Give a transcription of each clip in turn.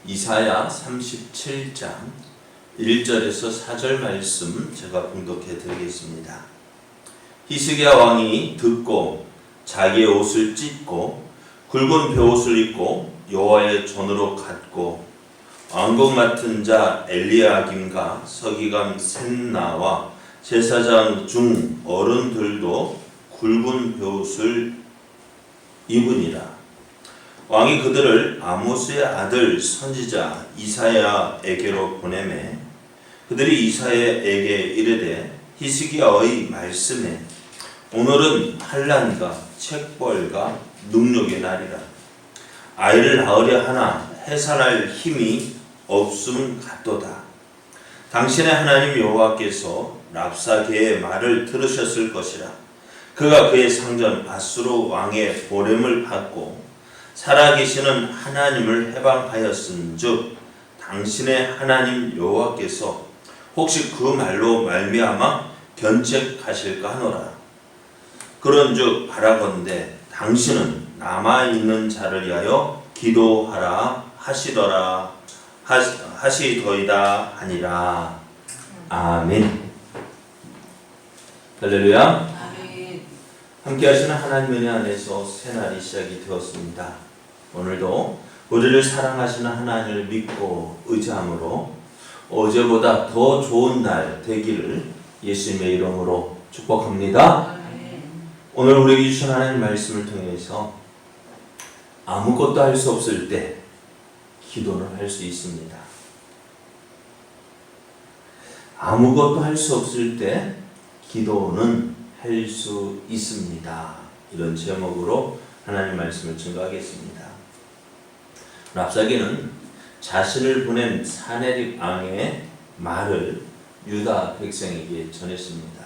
이사야 37장 1절에서 4절 말씀 제가 봉독해 드리겠습니다. 히스기야 왕이 듣고 자기의 옷을 찢고 굵은 베옷을 입고 여호와의 전으로 갔고 왕국 맡은 자 엘리야김과 서기관 셋나와 제사장 중 어른들도 굵은 베옷을 입으니라. 왕이 그들을 아모스의 아들 선지자 이사야에게로 보내매 그들이 이사야에게 이르되 히스기야의 말씀에 오늘은 환난과 책벌과 능욕의 날이라. 아이를 낳으려 하나 해산할 힘이 없음 같도다. 당신의 하나님 여호와께서 랍사게의 말을 들으셨을 것이라. 그가 그의 상전 아수르 왕의 보냄을 받고 살아계시는 하나님을 해방하였은즉 당신의 하나님 여호와께서 혹시 그 말로 말미암아 견책하실까 하노라. 그런즉 바라건대 당신은 남아있는 자를 위하여 기도하라 하시더이다 하니라. 아멘. 할렐루야. 아멘. 함께 하시는 하나님 은혜 안에서 새날이 시작이 되었습니다. 오늘도 우리를 사랑하시는 하나님을 믿고 의지함으로 어제보다 더 좋은 날 되기를 예수님의 이름으로 축복합니다. 아멘. 오늘 우리에게 주신 하나님 말씀을 통해서 아무것도 할 수 없을 때 기도는 할 수 있습니다. 아무것도 할 수 없을 때 기도는 할 수 있습니다. 이런 제목으로 하나님 말씀을 증거하겠습니다. 랍사게는 자신을 보낸 사네립 왕의 말을 유다 백성에게 전했습니다.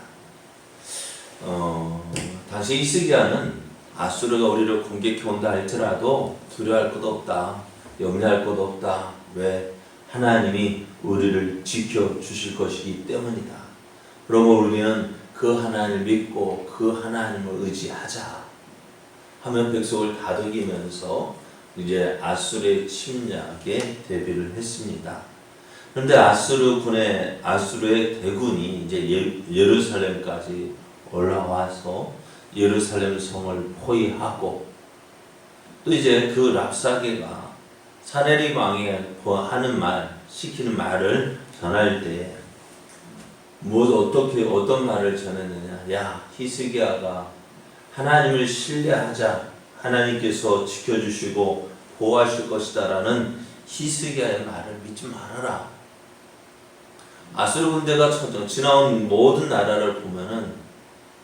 당시 히스기야는 아수르가 우리를 공격해 온다 할지라도 두려워할 것도 없다, 염려할 것도 없다. 왜? 하나님이 우리를 지켜주실 것이기 때문이다. 그러므로 우리는 그 하나님을 믿고 그 하나님을 의지하자 하면 백성을 다독이면서 이제 아수르의 침략에 대비를 했습니다. 그런데 아수르의 대군이 이제 예루살렘까지 올라와서 예루살렘 성을 포위하고 또 이제 그 랍사게가 사네립 왕이 하는 말, 시키는 말을 전할 때 어떤 말을 전했느냐? 야, 히스기야가 하나님을 신뢰하자. 하나님께서 지켜주시고 보호하실 것이다라는 히스기야의 말을 믿지 말아라. 아수르 군대가 지나온 모든 나라를 보면은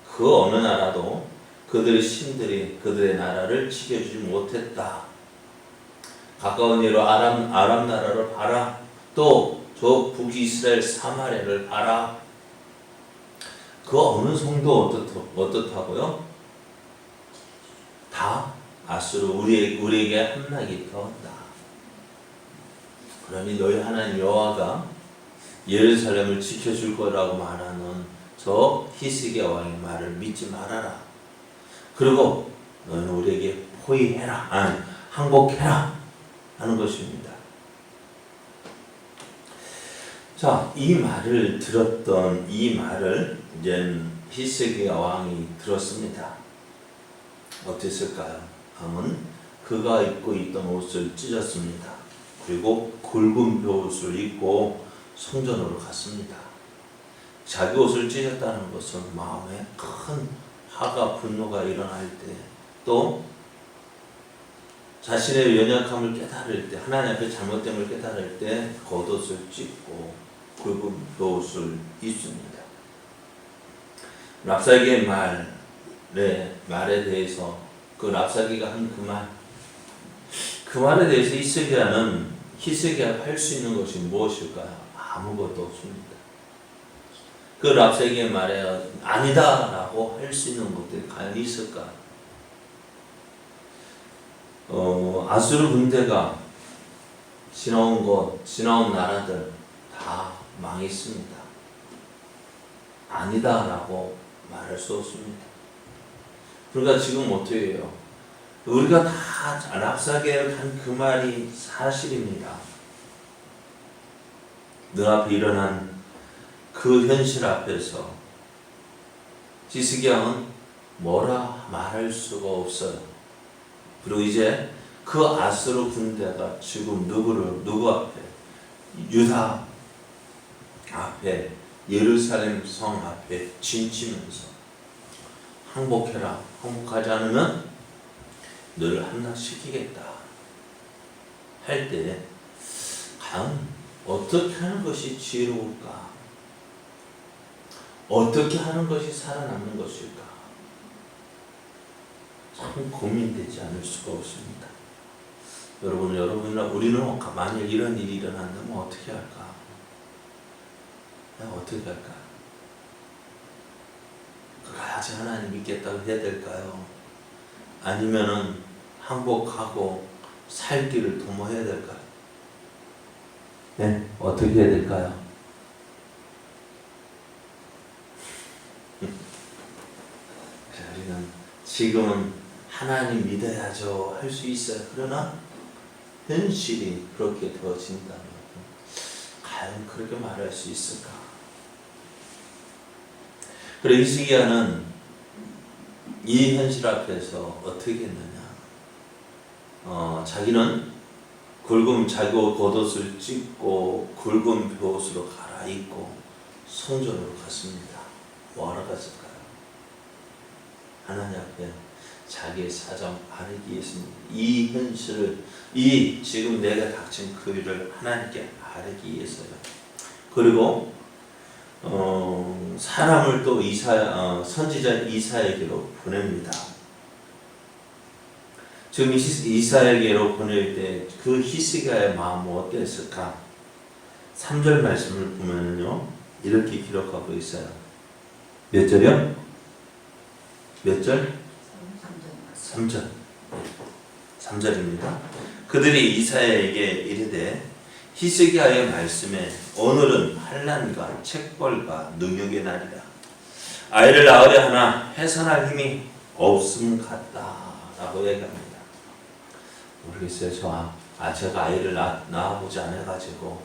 그 어느 나라도 그들의 신들이 그들의 나라를 지켜주지 못했다. 가까운 예로 아람 나라를 봐라. 또 저 북이스라엘 사마리아를 봐라. 그 어느 성도 어떻다고요? 다 아수르 우리에게 함락이 되었다. 그러니 너희 하나님 여호와가 예루살렘을 지켜줄 거라고 말하는 저 히스기야 왕의 말을 믿지 말아라. 그리고 너는 우리에게 포위해라, 항복해라 하는 것입니다. 자, 이 말을 들었던 이 말을 이제 히스기야 왕이 들었습니다. 어땠을까요? 왕은 그가 입고 있던 옷을 찢었습니다. 그리고 굵은 베옷을 입고 성전으로 갔습니다. 자기 옷을 찢었다는 것은 마음에 큰 화가 분노가 일어날 때, 또 자신의 연약함을 깨달을 때, 하나님 앞에 잘못됨을 깨달을 때 겉옷을 찢고 굵은 베옷을 입습니다. 랍사게의 말에 대해서 그 랍사게가 한 그 말에 대해서 히스기야가 할 수 있는 것이 무엇일까요? 아무것도 없습니다. 그 랍사게의 말에 아니다라고 할 수 있는 것들이 과연 있을까? 아수르 군대가 지나온 나라들 다 망했습니다. 아니다라고 말할 수 없습니다. 그러니까 지금 어떻게 해요? 우리가 다 랍사게를 한 그 말이 사실입니다. 눈앞에 일어난 그 현실 앞에서 히스기야는 뭐라 말할 수가 없어요. 그리고 이제 그 아수르 군대가 지금 누구 앞에? 유다 앞에, 예루살렘 성 앞에 진치면서 항복해라. 항복하지 않으면 너를 함락시키겠다 할 때 과연 어떻게 하는 것이 지혜로울까? 어떻게 하는 것이 살아남는 것일까? 참 고민되지 않을 수가 없습니다. 여러분이나 우리는 만약 이런 일이 일어난다면 어떻게 할까? 어떻게 할까? 끝까지 하나님 믿겠다고 해야 될까요? 아니면은 항복하고 살 길을 도모해야 될까요? 네, 어떻게 해야 될까요? 우리는 지금은 하나님 믿어야죠 할 수 있어요. 그러나 현실이 그렇게 되어진다면 과연 그렇게 말할 수 있을까? 그래 히스기야는 이 현실 앞에서 어떻게 했느냐? 자기는 굵은 자기 겉옷을 찢고 굵은 벼옷으로 갈아입고 성전으로 갔습니다. 뭐하러 갔을까요? 하나님 앞에 자기의 사정 아뢰기 위해서입니다. 이 현실을, 이 지금 내가 닥친 그 일을 하나님께 아뢰기 위해서요. 그리고 사람을 또 선지자 이사야에게로 보냅니다. 지금 이사야에게로 보낼 때 그 히스기야의 마음은 어땠을까? 3절 말씀을 보면요 이렇게 기록하고 있어요. 몇 절이요? 몇 절? 3절. 3절입니다. 그들이 이사야에게 이르되 히스기야의 말씀에 오늘은 환난과 책벌과 능욕의 날이라. 아이를 낳으려 하나 해산할 힘이 없음 같다라고 얘기합니다. 모르겠어요. 제가 아이를 낳아보지 않아가지고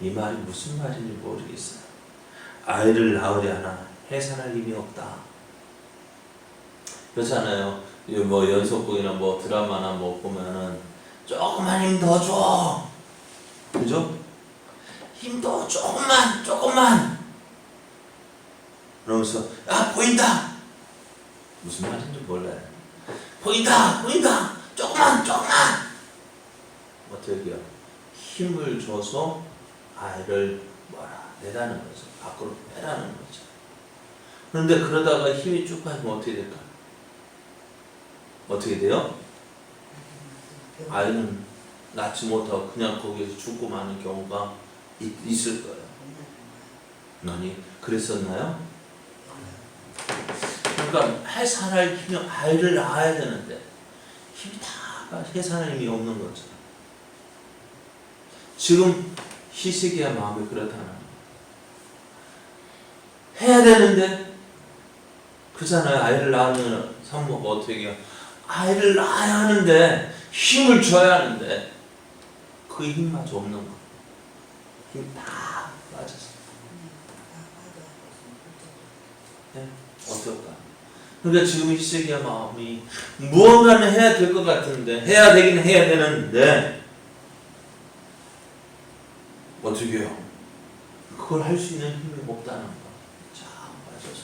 이 말이 무슨 말인지 모르겠어요. 아이를 낳으려 하나 해산할 힘이 없다. 그렇잖아요. 뭐 연속극이나 뭐 드라마나 뭐 보면은 조금만 힘 더 줘. 그죠? 힘 더 조금만. 그러면서 보인다. 무슨 말인지 몰라요. 보인다. 조금만. 어떻게 해요? 힘을 줘서 아이를 내라는 거죠. 밖으로 빼라는 거죠. 그런데 그러다가 힘이 쭉 빠지면 어떻게 될까? 어떻게 돼요? 아이는 낳지 못하고 그냥 거기에서 죽고 마는 경우가 있을 거예요. 너니 그랬었나요? 그러니까 해산할 힘이 아이를 낳아야 되는데 힘이 다 해산할 힘이 없는 거죠. 지금 히스기야 마음이 그렇다는 거예요. 해야 되는데 그잖아요. 아이를 낳으면 산모가 어떻게 해요? 아이를 낳아야 하는데 힘을 줘야 하는데 그 힘마저 없는 거. 힘 다 빠졌어. 네? 어떨까? 그러니까 지금 히스기야 마음이 무언가는 해야 될 것 같은데 해야 되긴 해야 되는데 어떻게 해요? 그걸 할 수 있는 힘이 없다는 거. 참 빠져서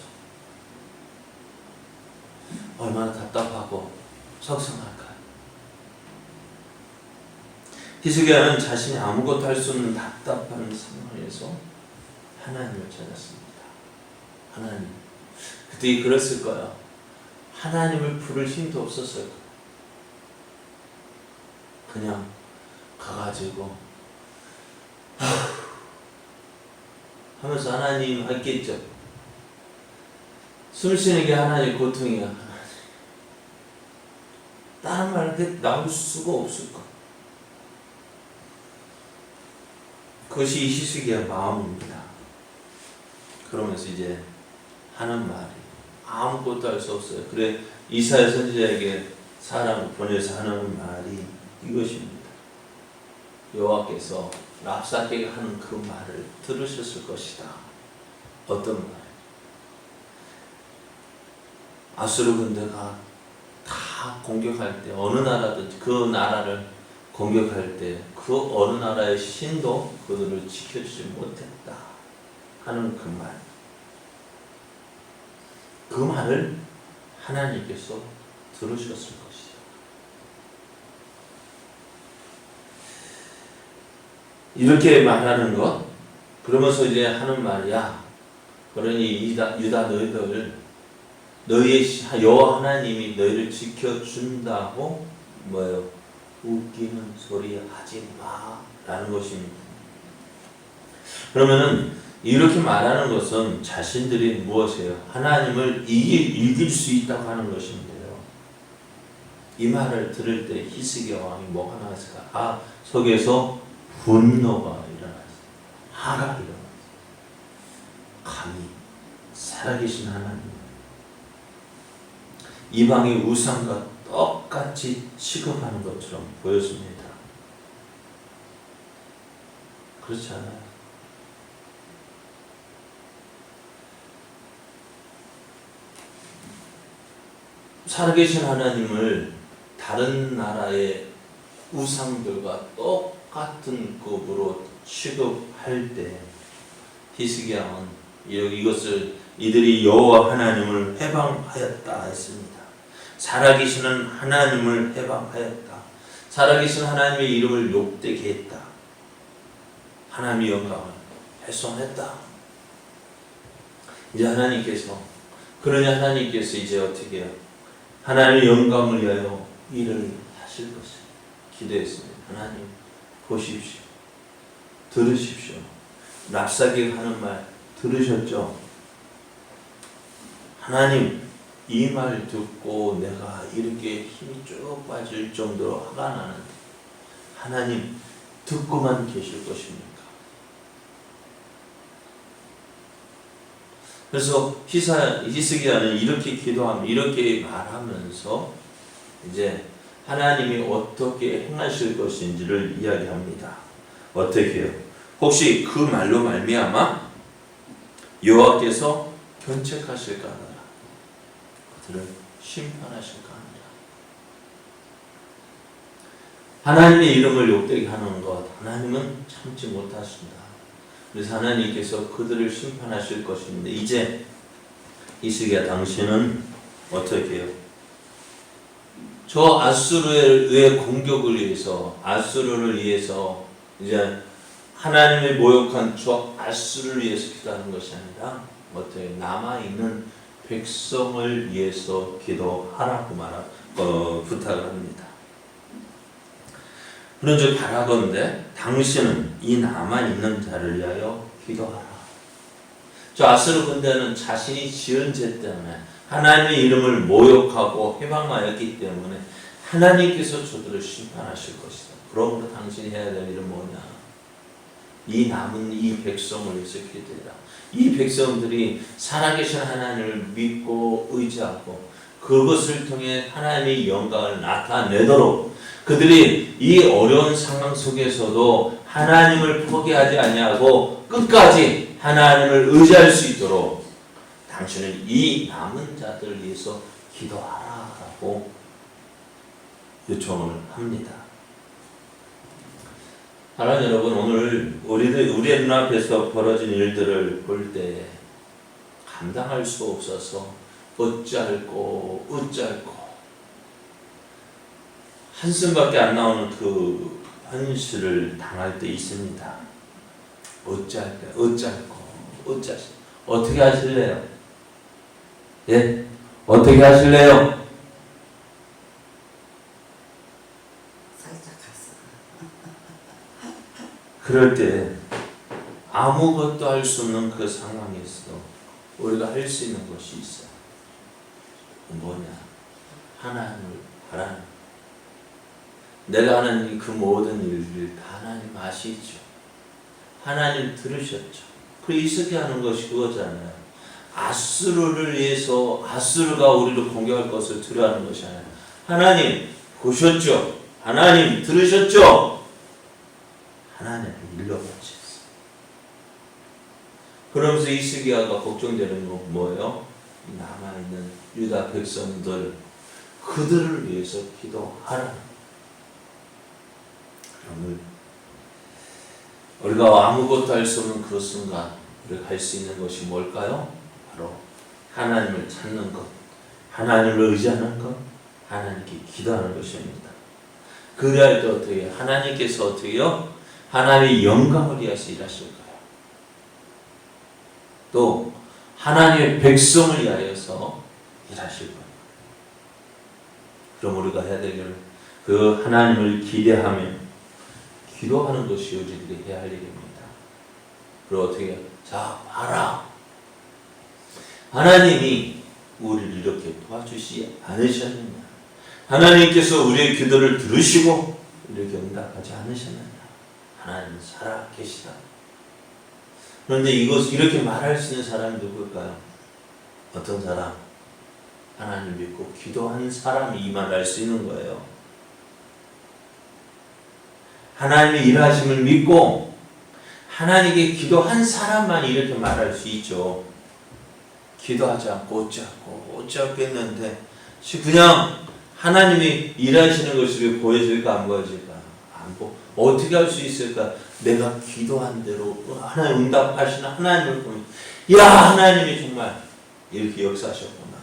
얼마나 답답하고 속상할까요? 히스기야는 자신이 아무것도 할 수 없는 답답한 상황에서 하나님을 찾았습니다. 하나님. 그때 그랬을 거예요. 하나님을 부를 힘도 없었을 거예요. 그냥 가가지고 하면서 하나님 했겠죠. 숨 쉬는 게 하나님 고통이야. 다른 말 나올 수가 없을 거야. 그것이 히스기야 마음입니다. 그러면서 이제 하는 말이 아무것도 할 수 없어요. 그래 이사야 선지자에게 사람을 보내서 하는 말이 이것입니다. 여호와께서 랍사케가 하는 그 말을 들으셨을 것이다. 어떤 말? 아수르 군대가 다 공격할 때 어느 나라든지 그 나라를 공격할 때 그 어느 나라의 신도 그들을 지켜주지 못했다 하는 그 말. 그 말을 하나님께서 들으셨을 것이다. 이렇게 말하는 것, 그러면서 이제 하는 말이야. 그러니 유다 너희의 여호와 하나님이 너희를 지켜준다고 뭐예요? 웃기는 소리 하지 마라는 것입니다. 그러면은 이렇게 말하는 것은 자신들이 무엇이에요? 하나님을 이길 수 있다고 하는 것인데요. 이 말을 들을 때 히스기야 왕이 뭐가 나왔을까? 속에서 분노가 일어났어요. 화가 일어났어요. 감히 살아계신 하나님, 이방의 우상과 똑같이 취급하는 것처럼 보였습니다. 그렇지 않아요? 살아계신 하나님을 다른 나라의 우상들과 똑같은 급으로 취급할 때 히스기야 왕은 이들이 여호와 하나님을 해방하였다 했습니다. 살아계시는 하나님을 해방하였다. 살아계신 하나님의 이름을 욕되게 했다. 하나님의 영광을 훼손했다. 이제 그러니 하나님께서 이제 어떻게 해요? 하나님의 영광을 위하여 일을 하실 것을 기도했습니다. 하나님 보십시오. 들으십시오. 랍사게가 하는 말 들으셨죠? 하나님, 이 말 듣고 내가 이렇게 힘이 쭉 빠질 정도로 화가 나는데 하나님 듣고만 계실 것입니까? 그래서 히스기야는 이렇게 기도하며 이렇게 말하면서 이제 하나님이 어떻게 행하실 것인지를 이야기합니다. 어떻게 해요? 혹시 그 말로 말미암아 여호와께서 견책하실까 하느라 그들을 심판하실까 하느라. 하나님의 이름을 욕되게 하는 것 하나님은 참지 못하신다. 그래서 하나님께서 그들을 심판하실 것인데 이제 히스기야 당신은 어떻게 해요? 저 아수르의 공격을 위해서 아수르를 위해서 이제 하나님의 모욕한 저 아수르를 위해서 기도하는 것이 아니라 어떻게 남아있는 백성을 위해서 기도하라고 부탁을 합니다. 그런즉 바라건대 당신은 이 남아있는 자를 위하여 기도하라. 저 아수르 군대는 자신이 지은 죄 때문에 하나님의 이름을 모욕하고 해방하였기 때문에 하나님께서 저들을 심판하실 것이다. 그러므로 당신이 해야 될 일은 뭐냐? 이 남은 이 백성을 위해서 기도해라. 이 백성들이 살아계신 하나님을 믿고 의지하고 그것을 통해 하나님의 영광을 나타내도록 그들이 이 어려운 상황 속에서도 하나님을 포기하지 아니하고 끝까지 하나님을 의지할 수 있도록 당신은 이 남은 자들을 위해서 기도하라라고 요청을 합니다. 사랑하는 여러분, 오늘 우리의 눈앞에서 벌어진 일들을 볼 때 감당할 수 없어서 어찌할꼬 한숨밖에 안 나오는 그 현실을 당할 때 있습니다. 어떻게 하실래요? 예? 어떻게 하실래요? 그럴 때 아무것도 할 수 없는 그 상황에서 우리가 할 수 있는 것이 있어요. 뭐냐? 하나님을 바라는. 내가 하는 그 모든 일을 다 하나님 아시죠? 하나님 들으셨죠? 그 이스게 하는 것이 그거잖아요. 아수르를 위해서 아수르가 우리를 공격할 것을 두려워하는 것이 아니라 하나님 보셨죠? 하나님 들으셨죠? 하나님을 일러바쳤어. 그러면서 히스기야가 걱정되는 건 뭐예요? 남아있는 유다 백성들, 그들을 위해서 기도하라. 그러면 우리가 아무것도 할 수 없는 그 순간 우리가 할 수 있는 것이 뭘까요? 바로 하나님을 찾는 것, 하나님을 의지하는 것, 하나님께 기도하는 것입니다. 그래야 또 어떻게 하나님께서 어떻게요? 하나님의 영광을 위해서 일하실 거예요. 또 하나님의 백성을 위하여서 일하실 거예요. 그럼 우리가 해야 될 일은 그 하나님을 기대하며 기도하는 것이 우리들이 해야 할 일입니다. 그리고 어떻게 해요? 자, 봐라. 하나님이 우리를 이렇게 도와주시지 않으셨느냐? 하나님께서 우리의 기도를 들으시고 이렇게 응답하지 않으셨느냐? 하나님은 살아 계시다. 그런데 이렇게 말할 수 있는 사람이 누굴까요? 어떤 사람? 하나님 믿고 기도하는 사람이 이 말을 할 수 있는 거예요. 하나님의 일하심을 믿고 하나님께 기도한 사람만 이렇게 말할 수 있죠. 기도하지 않고 어찌 했는데 그냥 하나님이 일하시는 것을 보여줄까 안 보여줄까? 안 보. 어떻게 할 수 있을까? 내가 기도한 대로 하나님 응답하시는 하나님을 보면, 야, 하나님이 정말 이렇게 역사하셨구나.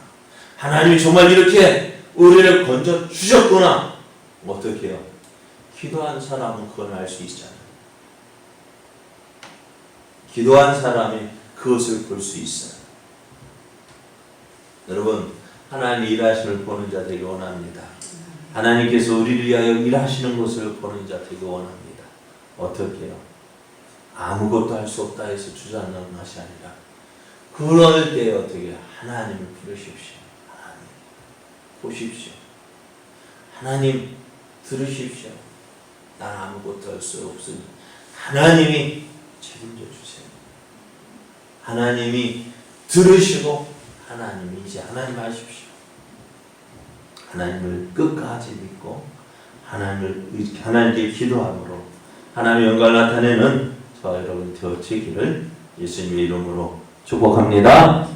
하나님이 정말 이렇게 우리를 건져 주셨구나. 어떻게 해요? 기도한 사람은 그걸 알 수 있잖아요. 기도한 사람이 그것을 볼 수 있어요. 여러분, 하나님의 일하심을 보는 자 되기 원합니다. 하나님께서 우리를 위하여 일하시는 것을 보는 자 되기 원합니다. 어떻게 해요? 아무것도 할 수 없다 해서 주저앉는 것이 아니라 그럴 때 어떻게 해요? 하나님을 부르십시오. 하나님 보십시오. 하나님 들으십시오. 난 아무것도 할 수 없으니 하나님이 책임져 주세요. 하나님이 들으시고 하나님이 이제 하나님 하십시오. 하나님을 끝까지 믿고 하나님께 기도함으로 하나님의 영광을 나타내는 저와 여러분 되어지기를 예수님의 이름으로 축복합니다.